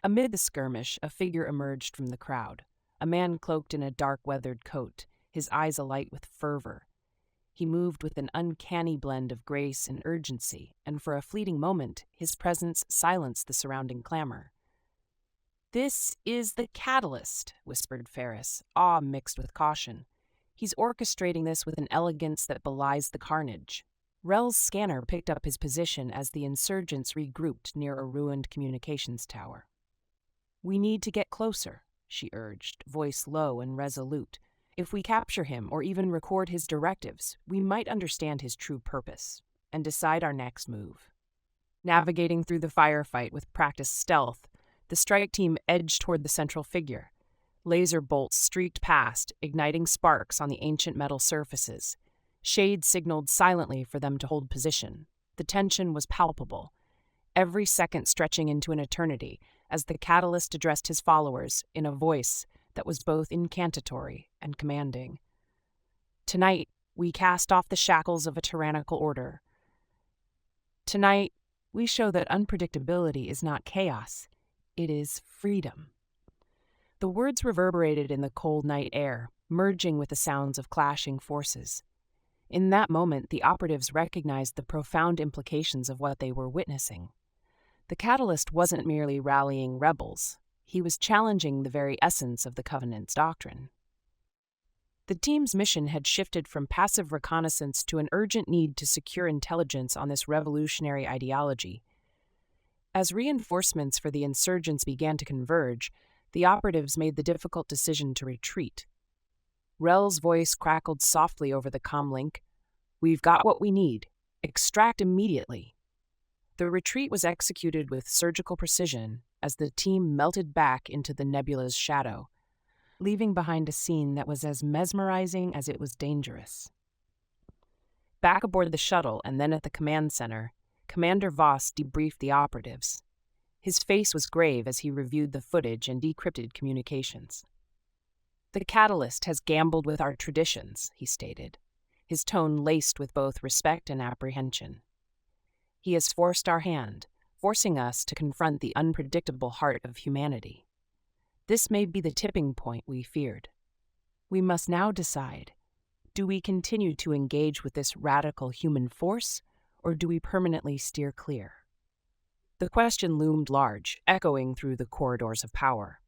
Amid the skirmish, a figure emerged from the crowd, a man cloaked in a dark weathered coat, his eyes alight with fervor. He moved with an uncanny blend of grace and urgency, and for a fleeting moment, his presence silenced the surrounding clamor. "This is the Catalyst," whispered Ferris, awe mixed with caution. "He's orchestrating this with an elegance that belies the carnage." Rel's scanner picked up his position as the insurgents regrouped near a ruined communications tower. "We need to get closer," she urged, voice low and resolute. "If we capture him or even record his directives, we might understand his true purpose and decide our next move." Navigating through the firefight with practiced stealth, the strike team edged toward the central figure. Laser bolts streaked past, igniting sparks on the ancient metal surfaces. Shade signaled silently for them to hold position. The tension was palpable, every second stretching into an eternity, as the Catalyst addressed his followers in a voice that was both incantatory and commanding. Tonight, we cast off the shackles of a tyrannical order. Tonight, we show that unpredictability is not chaos, it is freedom. The words reverberated in the cold night air, merging with the sounds of clashing forces. In that moment, the operatives recognized the profound implications of what they were witnessing. The Catalyst wasn't merely rallying rebels, he was challenging the very essence of the Covenant's doctrine. The team's mission had shifted from passive reconnaissance to an urgent need to secure intelligence on this revolutionary ideology. As reinforcements for the insurgents began to converge, the operatives made the difficult decision to retreat. Rel's voice crackled softly over the comlink. "We've got what we need. Extract immediately." The retreat was executed with surgical precision as the team melted back into the nebula's shadow, leaving behind a scene that was as mesmerizing as it was dangerous. Back aboard the shuttle and then at the command center, Commander Voss debriefed the operatives. His face was grave as he reviewed the footage and decrypted communications. "The Catalyst has gambled with our traditions," he stated, his tone laced with both respect and apprehension. "He has forced our hand, forcing us to confront the unpredictable heart of humanity. This may be the tipping point we feared. We must now decide, do we continue to engage with this radical human force, or do we permanently steer clear?" The question loomed large, echoing through the corridors of power.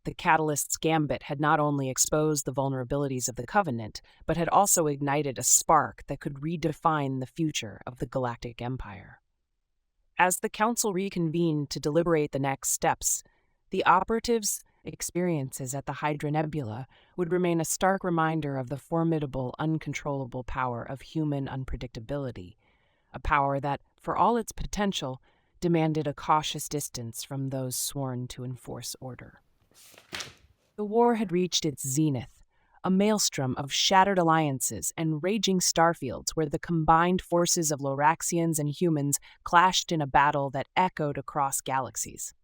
The Catalyst's Gambit had not only exposed the vulnerabilities of the Covenant, but had also ignited a spark that could redefine the future of the Galactic Empire. As the Council reconvened to deliberate the next steps, the operatives' experiences at the Hydra Nebula would remain a stark reminder of the formidable, uncontrollable power of human unpredictability, a power that, for all its potential, demanded a cautious distance from those sworn to enforce order. The war had reached its zenith, a maelstrom of shattered alliances and raging starfields where the combined forces of Loraxians and humans clashed in a battle that echoed across galaxies.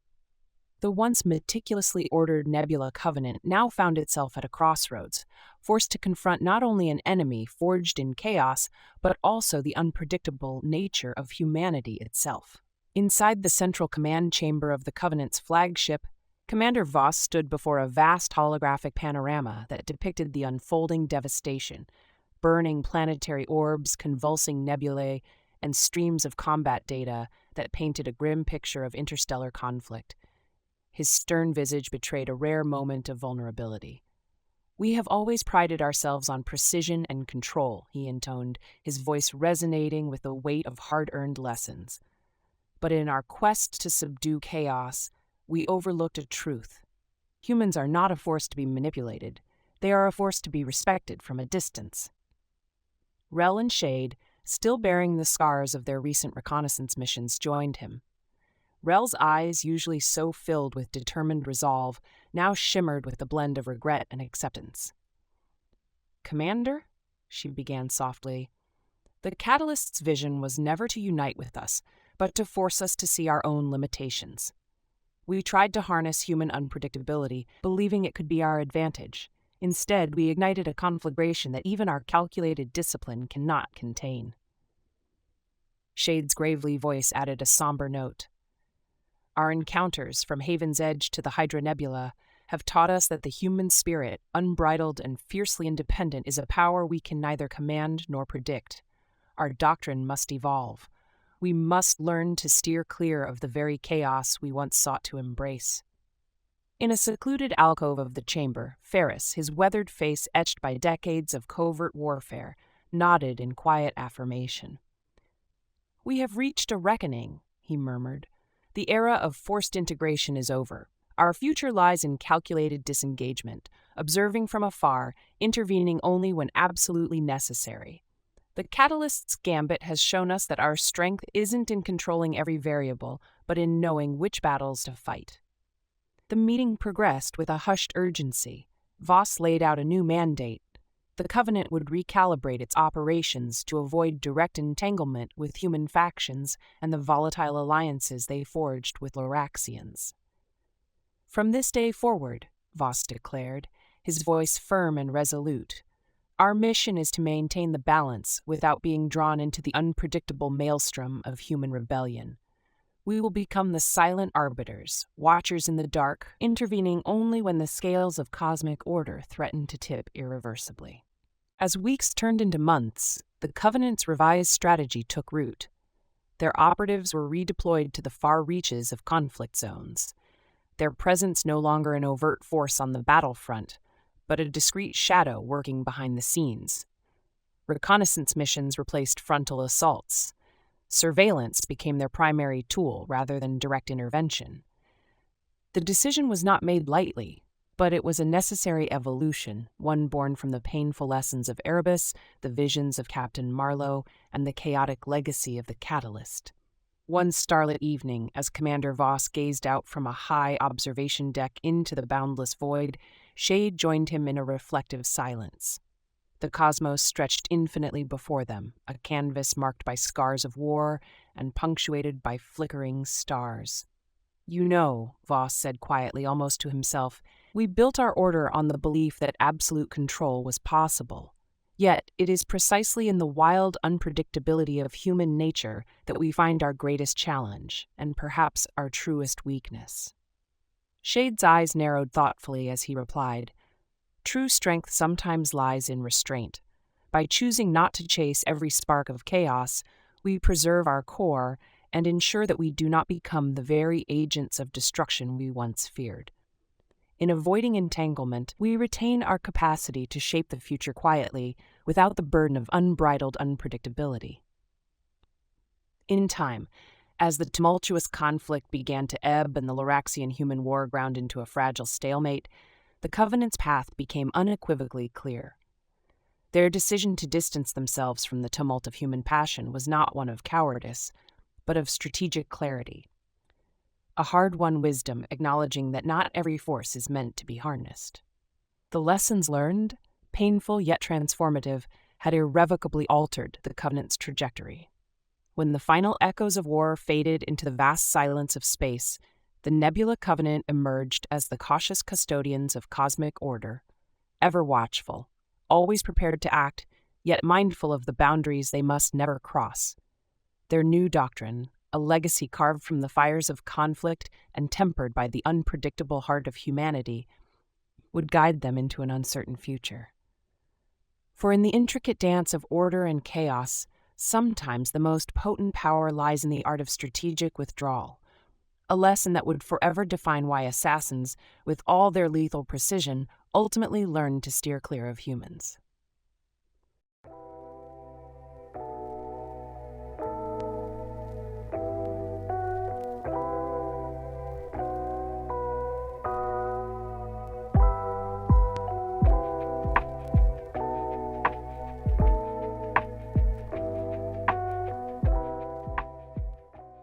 The once meticulously ordered Nebula Covenant now found itself at a crossroads, forced to confront not only an enemy forged in chaos, but also the unpredictable nature of humanity itself. Inside the central command chamber of the Covenant's flagship, Commander Voss stood before a vast holographic panorama that depicted the unfolding devastation, burning planetary orbs, convulsing nebulae, and streams of combat data that painted a grim picture of interstellar conflict. His stern visage betrayed a rare moment of vulnerability. "We have always prided ourselves on precision and control," he intoned, his voice resonating with the weight of hard-earned lessons. "But in our quest to subdue chaos, we overlooked a truth. Humans are not a force to be manipulated. They are a force to be respected from a distance." Rel and Shade, still bearing the scars of their recent reconnaissance missions, joined him. Rel's eyes, usually so filled with determined resolve, now shimmered with a blend of regret and acceptance. "Commander," she began softly, "the Catalyst's vision was never to unite with us, but to force us to see our own limitations. We tried to harness human unpredictability, believing it could be our advantage. Instead, we ignited a conflagration that even our calculated discipline cannot contain." Shade's gravely voice added a somber note. "Our encounters, from Haven's Edge to the Hydra Nebula, have taught us that the human spirit, unbridled and fiercely independent, is a power we can neither command nor predict. Our doctrine must evolve. We must learn to steer clear of the very chaos we once sought to embrace." In a secluded alcove of the chamber, Ferris, his weathered face etched by decades of covert warfare, nodded in quiet affirmation. "We have reached a reckoning," he murmured. "The era of forced integration is over. Our future lies in calculated disengagement, observing from afar, intervening only when absolutely necessary. The Catalyst's Gambit has shown us that our strength isn't in controlling every variable, but in knowing which battles to fight." The meeting progressed with a hushed urgency. Voss laid out a new mandate: the Covenant would recalibrate its operations to avoid direct entanglement with human factions and the volatile alliances they forged with Loraxians. "From this day forward," Voss declared, his voice firm and resolute, "our mission is to maintain the balance without being drawn into the unpredictable maelstrom of human rebellion. We will become the silent arbiters, watchers in the dark, intervening only when the scales of cosmic order threaten to tip irreversibly." As weeks turned into months, the Covenant's revised strategy took root. Their operatives were redeployed to the far reaches of conflict zones, their presence no longer an overt force on the battlefront, but a discreet shadow working behind the scenes. Reconnaissance missions replaced frontal assaults. Surveillance became their primary tool rather than direct intervention. The decision was not made lightly, but it was a necessary evolution, one born from the painful lessons of Erebus, the visions of Captain Marlowe, and the chaotic legacy of the Catalyst. One starlit evening, as Commander Voss gazed out from a high observation deck into the boundless void, Shade joined him in a reflective silence. The cosmos stretched infinitely before them, a canvas marked by scars of war and punctuated by flickering stars. "You know," Voss said quietly, almost to himself, "we built our order on the belief that absolute control was possible. Yet it is precisely in the wild unpredictability of human nature that we find our greatest challenge, and perhaps our truest weakness." Shade's eyes narrowed thoughtfully as he replied, "True strength sometimes lies in restraint. By choosing not to chase every spark of chaos, we preserve our core and ensure that we do not become the very agents of destruction we once feared. In avoiding entanglement, we retain our capacity to shape the future quietly, without the burden of unbridled unpredictability." In time, as the tumultuous conflict began to ebb and the Loraxian-human war ground into a fragile stalemate, the Covenant's path became unequivocally clear. Their decision to distance themselves from the tumult of human passion was not one of cowardice, but of strategic clarity. A hard-won wisdom acknowledging that not every force is meant to be harnessed. The lessons learned, painful yet transformative, had irrevocably altered the Covenant's trajectory. When the final echoes of war faded into the vast silence of space, the Nebula Covenant emerged as the cautious custodians of cosmic order, ever watchful, always prepared to act, yet mindful of the boundaries they must never cross. Their new doctrine, a legacy carved from the fires of conflict and tempered by the unpredictable heart of humanity, would guide them into an uncertain future. For in the intricate dance of order and chaos, sometimes the most potent power lies in the art of strategic withdrawal, a lesson that would forever define why assassins, with all their lethal precision, ultimately learned to steer clear of humans.